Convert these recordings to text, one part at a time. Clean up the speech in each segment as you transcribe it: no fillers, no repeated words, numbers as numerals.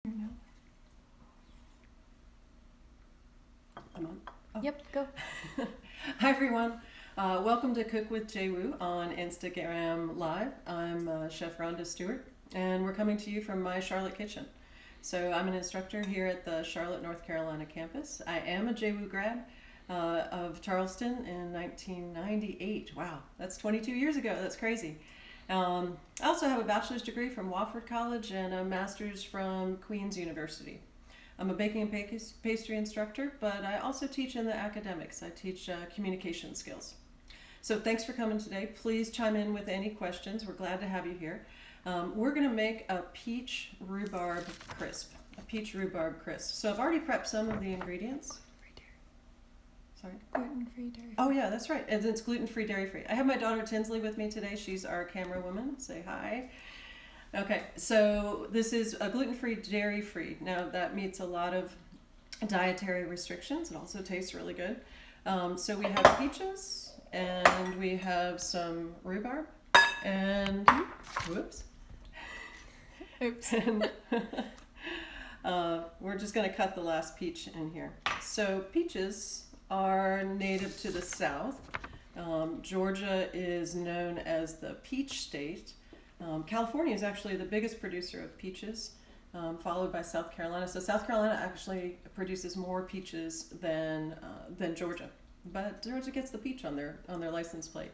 No. I'm on. Oh. Yep, go. Hi everyone. Welcome to Cook with Jay Woo on Instagram Live. I'm Chef Rhonda Stewart, and we're coming to you from my Charlotte kitchen. So I'm an instructor here at the Charlotte, North Carolina campus. I am a Jay Woo grad of Charleston in 1998. Wow, that's 22 years ago. That's crazy. I also have a bachelor's degree from Wofford College and a master's from Queen's University. I'm a baking and pastry instructor, but I also teach in the academics. I teach communication skills. So thanks for coming today. Please chime in with any questions. We're glad to have you here. We're going to make a peach rhubarb crisp. So I've already prepped some of the ingredients. Sorry? Gluten-free, dairy-free. Oh yeah, that's right. And it's gluten-free, dairy-free. I have my daughter Tinsley with me today. She's our camera woman. Say hi. Okay, so this is a gluten-free, dairy-free. Now that meets a lot of dietary restrictions. It also tastes really good. So we have peaches, and we have some rhubarb, and whoops. Oops. And we're just going to cut the last peach in here. So peaches are native to the South. Georgia is known as the peach state. California is actually the biggest producer of peaches, followed by South Carolina. So South Carolina actually produces more peaches than Georgia, but Georgia gets the peach on their license plate.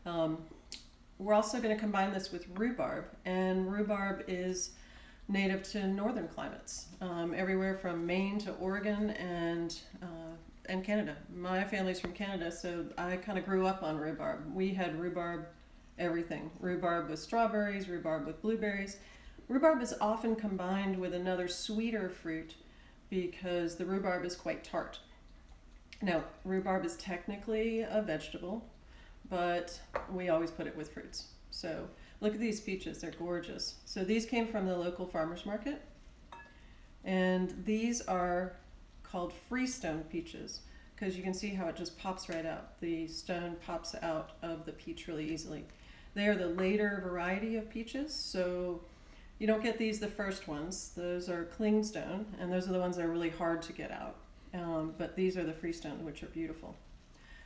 We're also going to combine this with rhubarb, and rhubarb is native to northern climates, everywhere from Maine to Oregon and Canada. My family's from Canada, so I kind of grew up on rhubarb. We had rhubarb everything. Rhubarb with strawberries, rhubarb with blueberries. Rhubarb is often combined with another sweeter fruit because the rhubarb is quite tart. Now, rhubarb is technically a vegetable, but we always put it with fruits. So look at these peaches, they're gorgeous. So these came from the local farmer's market, and these are called freestone peaches because you can see how it just pops right out. The stone pops out of the peach really easily. They are the later variety of peaches, so you don't get these the first ones. Those are clingstone, and those are the ones that are really hard to get out. But these are the freestone, which are beautiful.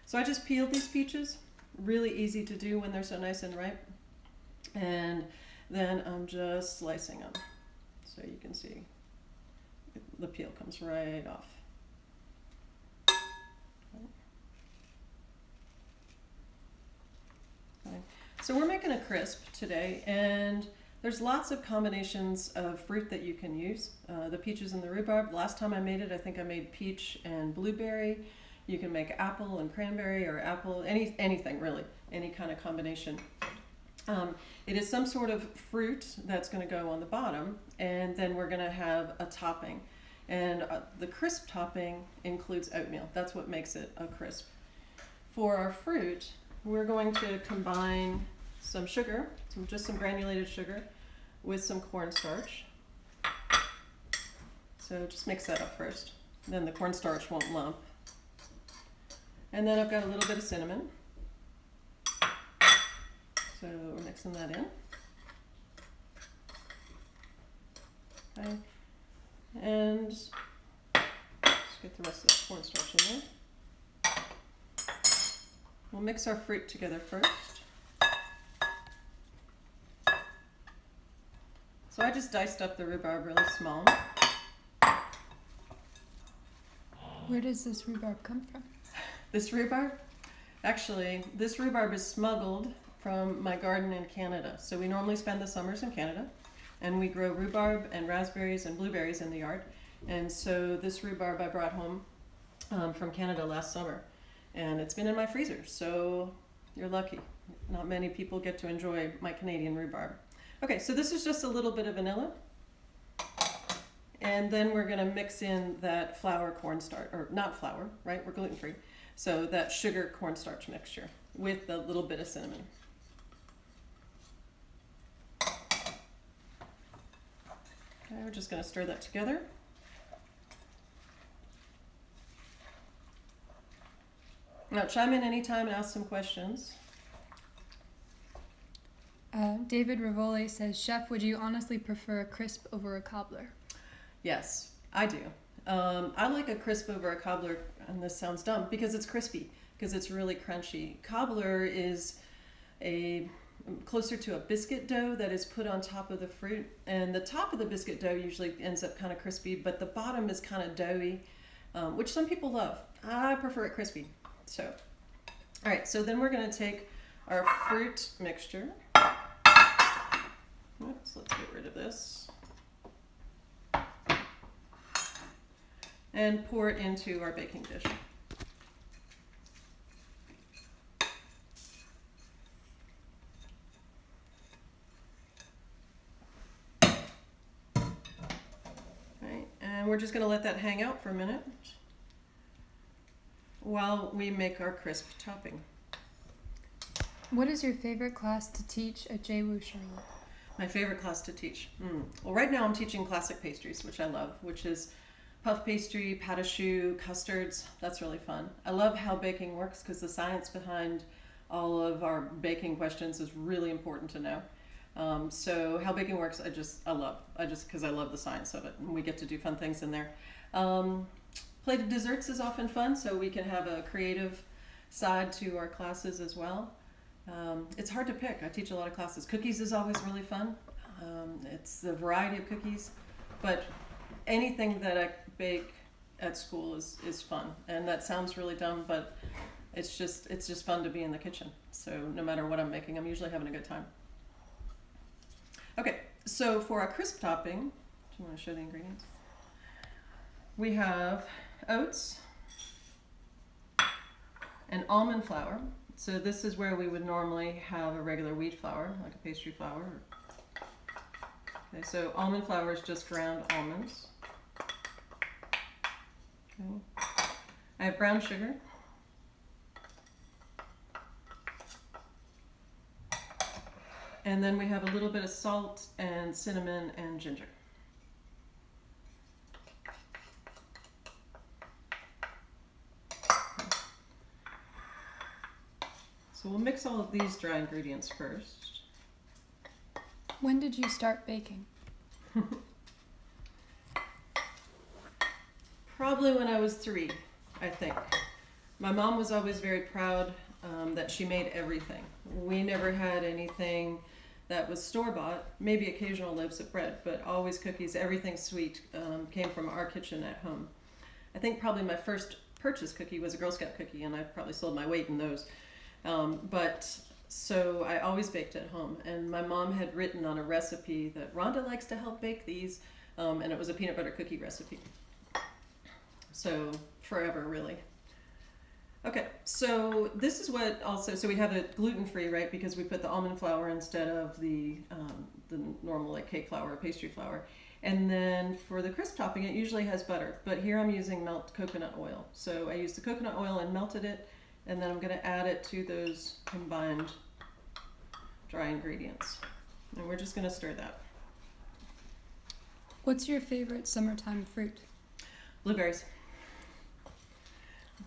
So I just peeled these peaches, really easy to do when they're so nice and ripe. And then I'm just slicing them, so you can see the peel comes right off. Okay. So we're making a crisp today, and there's lots of combinations of fruit that you can use. The peaches and the rhubarb. Last time I made it, I think I made peach and blueberry. You can make apple and cranberry, or apple, anything really, any kind of combination. It is some sort of fruit that's going to go on the bottom, and then we're going to have a topping. And the crisp topping includes oatmeal. That's what makes it a crisp. For our fruit, we're going to combine some sugar, just some granulated sugar, with some cornstarch. So just mix that up first. Then the cornstarch won't lump. And then I've got a little bit of cinnamon. So we're mixing that in. Okay. And just get the rest of the cornstarch in there. We'll mix our fruit together first. So I just diced up the rhubarb really small. Where does this rhubarb come from? This rhubarb? Actually, this rhubarb is smuggled from my garden in Canada. So we normally spend the summers in Canada, and we grow rhubarb and raspberries and blueberries in the yard. And so this rhubarb I brought home from Canada last summer, and it's been in my freezer. So you're lucky. Not many people get to enjoy my Canadian rhubarb. Okay, so this is just a little bit of vanilla. And then we're gonna mix in that flour cornstarch, or not flour, right? We're gluten-free. So that sugar cornstarch mixture with a little bit of cinnamon. Okay, we're just gonna stir that together. Now chime in anytime and ask some questions. David Rivoli says, Chef, would you honestly prefer a crisp over a cobbler? Yes, I do. I like a crisp over a cobbler, and this sounds dumb because it's crispy, because it's really crunchy. Cobbler is a closer to a biscuit dough that is put on top of the fruit, and the top of the biscuit dough usually ends up kind of crispy, but the bottom is kind of doughy, which some people love. I prefer it crispy. So, all right, so then we're going to take our fruit mixture. Oops, let's get rid of this. And pour it into our baking dish. Right, and we're just going to let that hang out for a minute while we make our crisp topping. What is your favorite class to teach at JWU Charlotte? My favorite class to teach? Well, right now I'm teaching classic pastries, which I love, which is puff pastry, pâte à choux, custards. That's really fun. I love how baking works because the science behind all of our baking questions is really important to know. So how baking works, I love because I love the science of it, and we get to do fun things in there. Plated desserts is often fun, so we can have a creative side to our classes as well. It's hard to pick. I teach a lot of classes. Cookies is always really fun. It's the variety of cookies, but anything that I bake at school is fun. And that sounds really dumb, but it's just fun to be in the kitchen. So no matter what I'm making, I'm usually having a good time. Okay, so for our crisp topping, do you want to show the ingredients? We have oats and almond flour. So this is where we would normally have a regular wheat flour, like a pastry flour. Okay, so almond flour is just ground almonds. Okay. I have brown sugar. And then we have a little bit of salt and cinnamon and ginger. So we'll mix all of these dry ingredients first. When did you start baking? Probably when I was 3, I think. My mom was always very proud that she made everything. We never had anything that was store-bought, maybe occasional loaves of bread, but always cookies, everything sweet came from our kitchen at home. I think probably my first purchase cookie was a Girl Scout cookie, and I probably sold my weight in those. But so I always baked at home, and my mom had written on a recipe that Rhonda likes to help bake these, and it was a peanut butter cookie recipe. So forever, really. Okay, so this is what also, so we have it gluten-free, right? Because we put the almond flour instead of the normal like cake flour or pastry flour. And then for the crisp topping, it usually has butter, but here I'm using melt coconut oil. So I used the coconut oil and melted it, and then I'm going to add it to those combined dry ingredients. And we're just going to stir that. What's your favorite summertime fruit? Blueberries.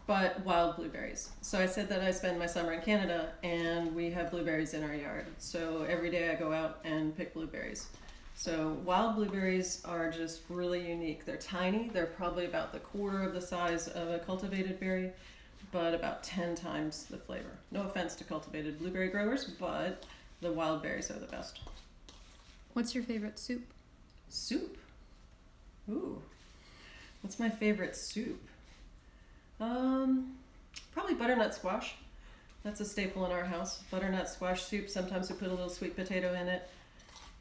But wild blueberries. So I said that I spend my summer in Canada, and we have blueberries in our yard. So every day I go out and pick blueberries. So wild blueberries are just really unique. They're tiny. They're probably about the quarter of the size of a cultivated berry, but about 10 times the flavor. No offense to cultivated blueberry growers, but the wild berries are the best. What's your favorite soup? Soup? Ooh. What's my favorite soup? Probably butternut squash. That's a staple in our house. Butternut squash soup. Sometimes we put a little sweet potato in it.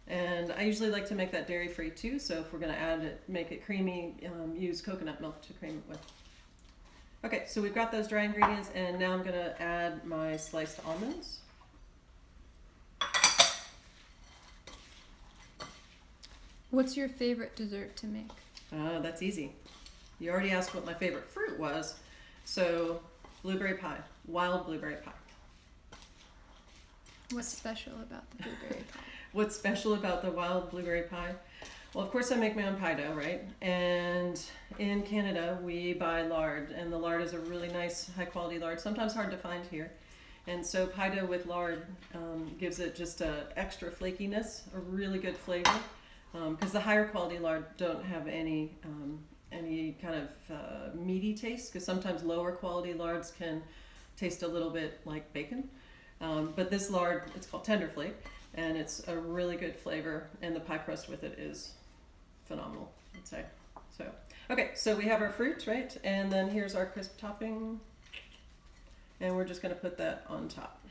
And I usually like to make that dairy-free too, so if we're going to add it, make it creamy, use coconut milk to cream it with. Okay, so we've got those dry ingredients, and now I'm going to add my sliced almonds. What's your favorite dessert to make? That's easy. You already asked what my favorite fruit was, so blueberry pie, wild blueberry pie. What's special about the blueberry pie? What's special about the wild blueberry pie? Well, of course I make my own pie dough, right? And in Canada, we buy lard, and the lard is a really nice, high-quality lard, sometimes hard to find here. And so pie dough with lard gives it just a extra flakiness, a really good flavor. because the higher quality lard don't have any kind of meaty taste, because sometimes lower quality lards can taste a little bit like bacon. But this lard, it's called Tenderflake, and it's a really good flavor, and the pie crust with it is phenomenal, I'd say. So, okay, so we have our fruit, right? And then here's our crisp topping, and we're just gonna put that on top.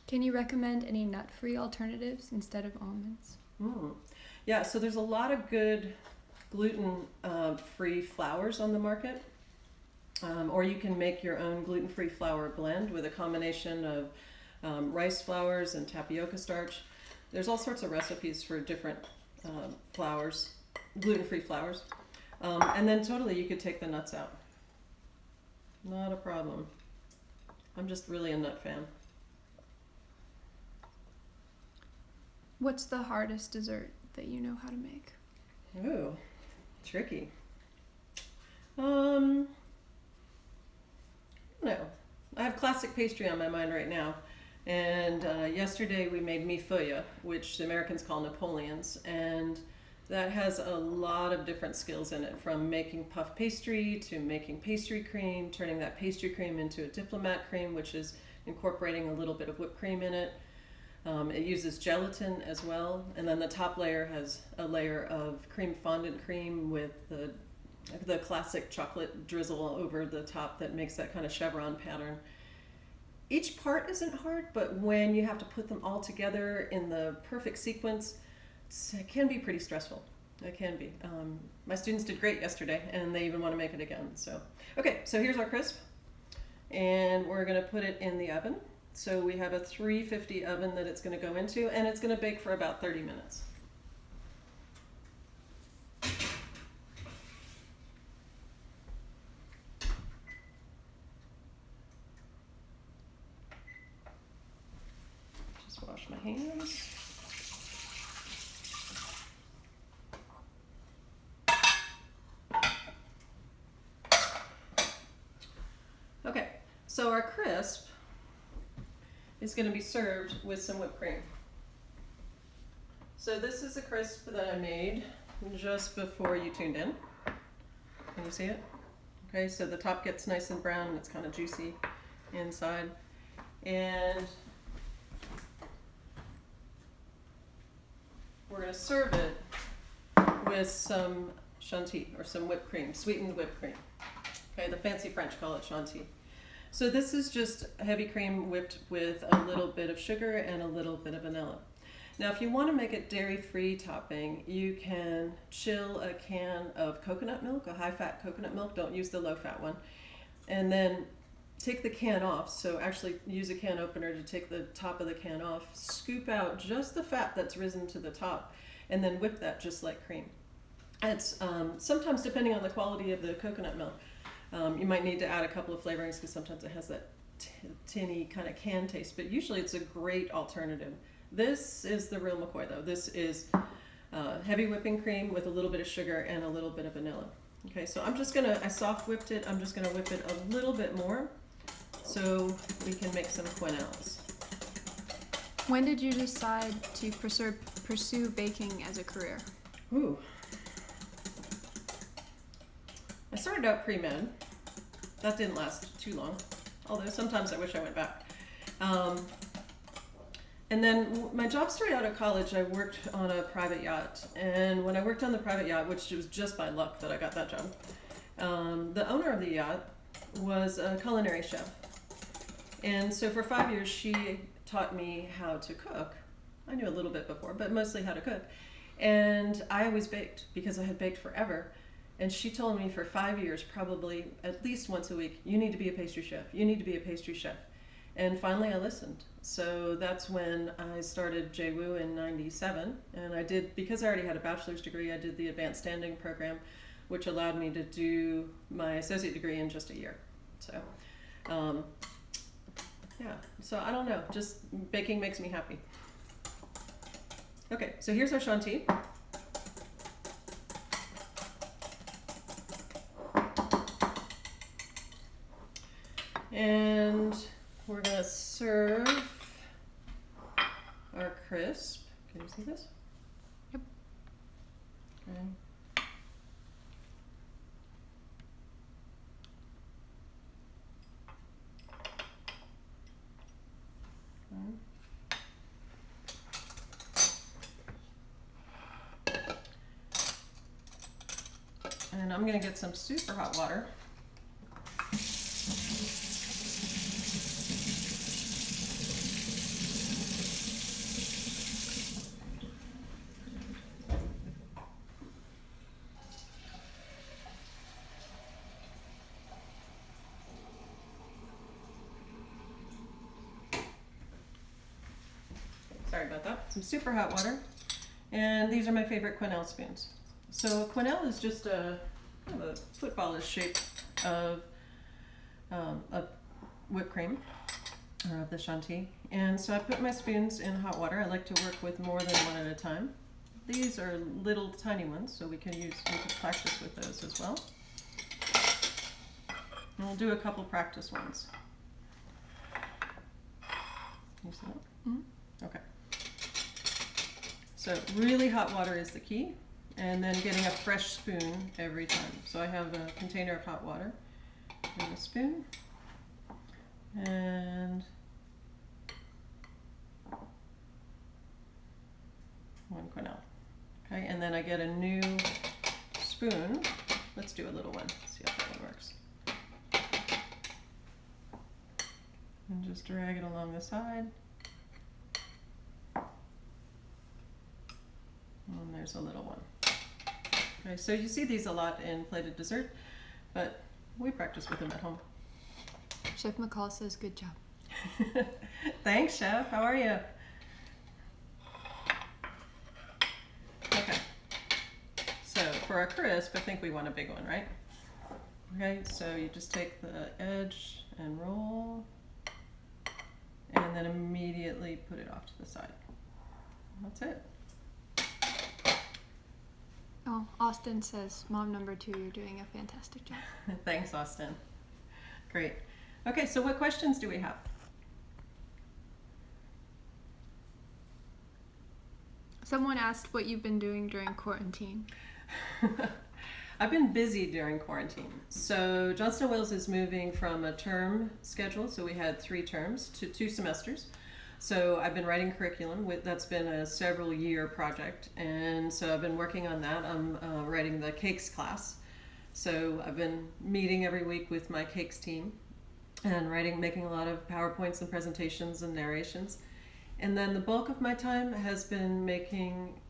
Can you recommend any nut-free alternatives instead of almonds? Yeah, so there's a lot of good gluten-free flours on the market. Or you can make your own gluten-free flour blend with a combination of rice flours and tapioca starch. There's all sorts of recipes for different flours, gluten-free flours. And then totally you could take the nuts out. Not a problem. I'm just really a nut fan. What's the hardest dessert that you know how to make? Ooh, tricky. No, I have classic pastry on my mind right now. And yesterday we made millefeuille, which the Americans call Napoleons, and that has a lot of different skills in it, from making puff pastry to making pastry cream, turning that pastry cream into a diplomat cream, which is incorporating a little bit of whipped cream in it. It uses gelatin as well, and then the top layer has a layer of cream fondant cream with the classic chocolate drizzle over the top that makes that kind of chevron pattern. Each part isn't hard, but when you have to put them all together in the perfect sequence, it can be pretty stressful. It can be. My students did great yesterday, and they even want to make it again. So, okay, so here's our crisp, and we're going to put it in the oven. So we have a 350 oven that it's going to go into, and it's going to bake for about 30 minutes. Just wash my hands. Okay, so our crisp is going to be served with some whipped cream. So this is a crisp that I made just before you tuned in. Can you see it? Okay, so the top gets nice and brown and it's kind of juicy inside. And we're going to serve it with some chantilly, or some whipped cream, sweetened whipped cream. Okay, the fancy French call it chantilly. So this is just heavy cream whipped with a little bit of sugar and a little bit of vanilla. Now, if you want to make it dairy-free topping, you can chill a can of coconut milk, a high-fat coconut milk. Don't use the low-fat one. And then take the can off. So actually use a can opener to take the top of the can off. Scoop out just the fat that's risen to the top, and then whip that just like cream. It's sometimes, depending on the quality of the coconut milk, you might need to add a couple of flavorings, because sometimes it has that tinny kind of can taste, but usually it's a great alternative. This is the real McCoy though. This is heavy whipping cream with a little bit of sugar and a little bit of vanilla. Okay, so I soft whipped it. I'm just gonna whip it a little bit more so we can make some quenelles. When did you decide to pursue baking as a career? Ooh. I started out pre-med. That didn't last too long, although sometimes I wish I went back. And then my job started out at college. I worked on a private yacht, and when I worked on the private yacht, which was just by luck that I got that job, the owner of the yacht was a culinary chef. And so for 5 years, she taught me how to cook. I knew a little bit before, but mostly how to cook. And I always baked, because I had baked forever. And she told me for 5 years, probably at least once a week, you need to be a pastry chef. You need to be a pastry chef. And finally I listened. So that's when I started JWU in '97. And I did, because I already had a bachelor's degree, I did the advanced standing program, which allowed me to do my associate degree in just a year. So, yeah, so I don't know, just baking makes me happy. Okay, so here's our chantilly. And we're gonna serve our crisp. Can you see this? Yep. And I'm gonna get some super hot water. Sorry about that. Some super hot water. And these are my favorite Quenelle spoons. So Quenelle is just a kind of a footballish shape of whipped cream, or of the Chantilly. And so I put my spoons in hot water. I like to work with more than one at a time. These are little tiny ones, so we can practice with those as well. And we'll do a couple practice ones. You see that? Mm-hmm. Okay. So really hot water is the key, and then getting a fresh spoon every time. So I have a container of hot water and a spoon, and one Quenelle. Okay, and then I get a new spoon. Let's do a little one, see how that one works. And just drag it along the side. And there's a little one. Okay, so you see these a lot in plated dessert, but we practice with them at home. Chef McCall says good job. Thanks, Chef. How are you? Okay. So for our crisp, I think we want a big one, right? Okay, so you just take the edge and roll, and then immediately put it off to the side. That's it. Oh, Austin says, Mom number 2, you're doing a fantastic job. Thanks, Austin. Great. Okay, so what questions do we have? Someone asked what you've been doing during quarantine. I've been busy during quarantine. So Johnston Wales is moving from a term schedule, so we had 3 terms, to 2 semesters. So I've been writing curriculum. That's been a several year project, and so I've been working on that. I'm writing the cakes class. So I've been meeting every week with my cakes team and making a lot of PowerPoints and presentations and narrations. And then the bulk of my time has been making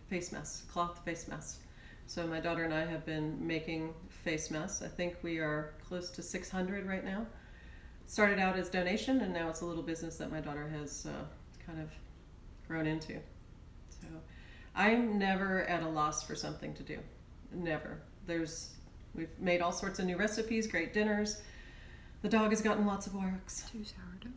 face masks, cloth face masks. So my daughter and I have been making face masks. I think we are close to 600 right now. Started out as donation, and now it's a little business that my daughter has kind of grown into. So I'm never at a loss for something to do. Never. We've made all sorts of new recipes, great dinners. The dog has gotten lots of walks. 2 sourdough.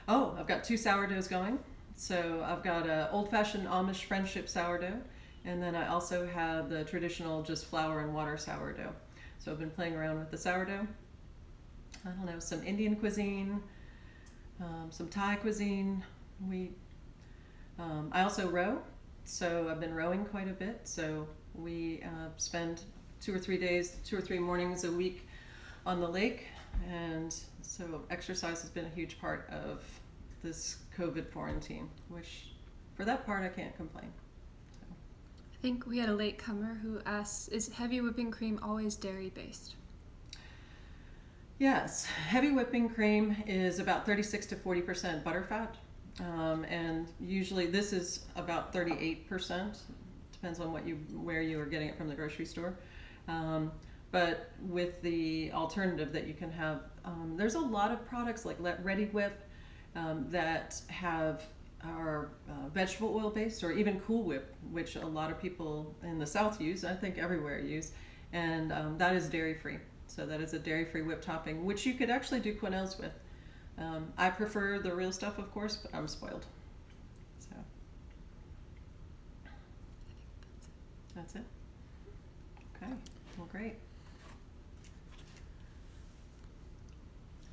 Oh, I've got 2 sourdoughs going. So I've got a old-fashioned Amish friendship sourdough, and then I also have the traditional just flour and water sourdough. So I've been playing around with the sourdough. I don't know, some Indian cuisine, some Thai cuisine. I also row, so I've been rowing quite a bit. So we spend 2 or 3 days, 2 or 3 mornings a week on the lake, and so exercise has been a huge part of this COVID quarantine, which for that part I can't complain. So. I think we had a latecomer who asks, is heavy whipping cream always dairy based? Yes, heavy whipping cream is about 36 to 40% butterfat, and usually this is about 38%. Depends on where you are getting it from the grocery store. But with the alternative that you can have, there's a lot of products like Ready Whip that are vegetable oil based, or even Cool Whip, which a lot of people in the South use. I think everywhere use, and that is dairy free. So that is a dairy-free whip topping, which you could actually do quenelles with. I prefer the real stuff, of course, but I'm spoiled. So that's it. Okay, well, great.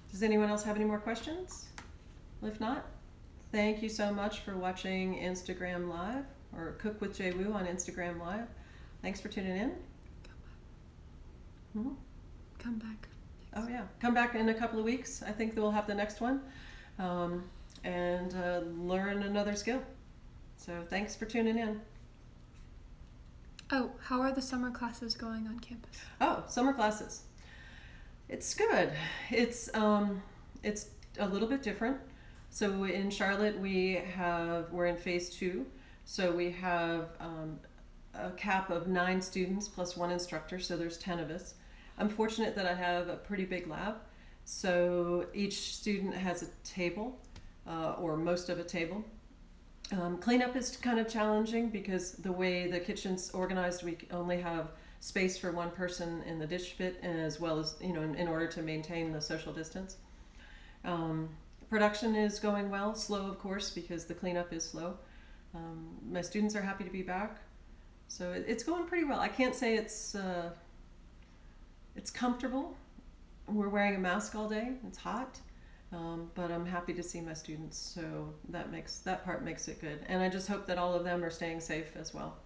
Does anyone else have any more questions? Well, if not, thank you so much for watching Instagram Live, or Cook with Jay Woo on Instagram Live. Thanks for tuning in. Mm-hmm. Come back. Oh yeah, come back in a couple of weeks. I think we'll have the next one, and learn another skill. So thanks for tuning in. Oh, how are the summer classes going on campus? Oh, summer classes. It's good. It's a little bit different. So in Charlotte, we're in phase 2. So we have a cap of 9 students plus 1 instructor. So there's 10 of us. I'm fortunate that I have a pretty big lab. So each student has a table, or most of a table. Cleanup is kind of challenging because the way the kitchen's organized, we only have space for 1 person in the dish pit, as well as, in order to maintain the social distance. Production is going well, slow of course because the cleanup is slow. My students are happy to be back, so it's going pretty well. I can't say it's comfortable. We're wearing a mask all day. It's hot. But I'm happy to see my students, so that part makes it good. And I just hope that all of them are staying safe as well.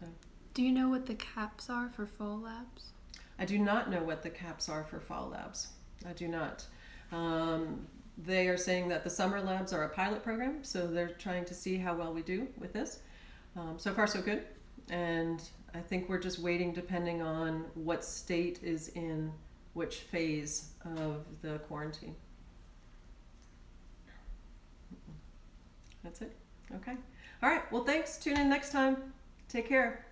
So. Do you know what the caps are for fall labs? I do not know what the caps are for fall labs. I do not. They are saying that the summer labs are a pilot program, so they're trying to see how well we do with this. So far so good. And I think we're just waiting depending on what state is in which phase of the quarantine. That's it. Okay. All right. Well, thanks. Tune in next time. Take care.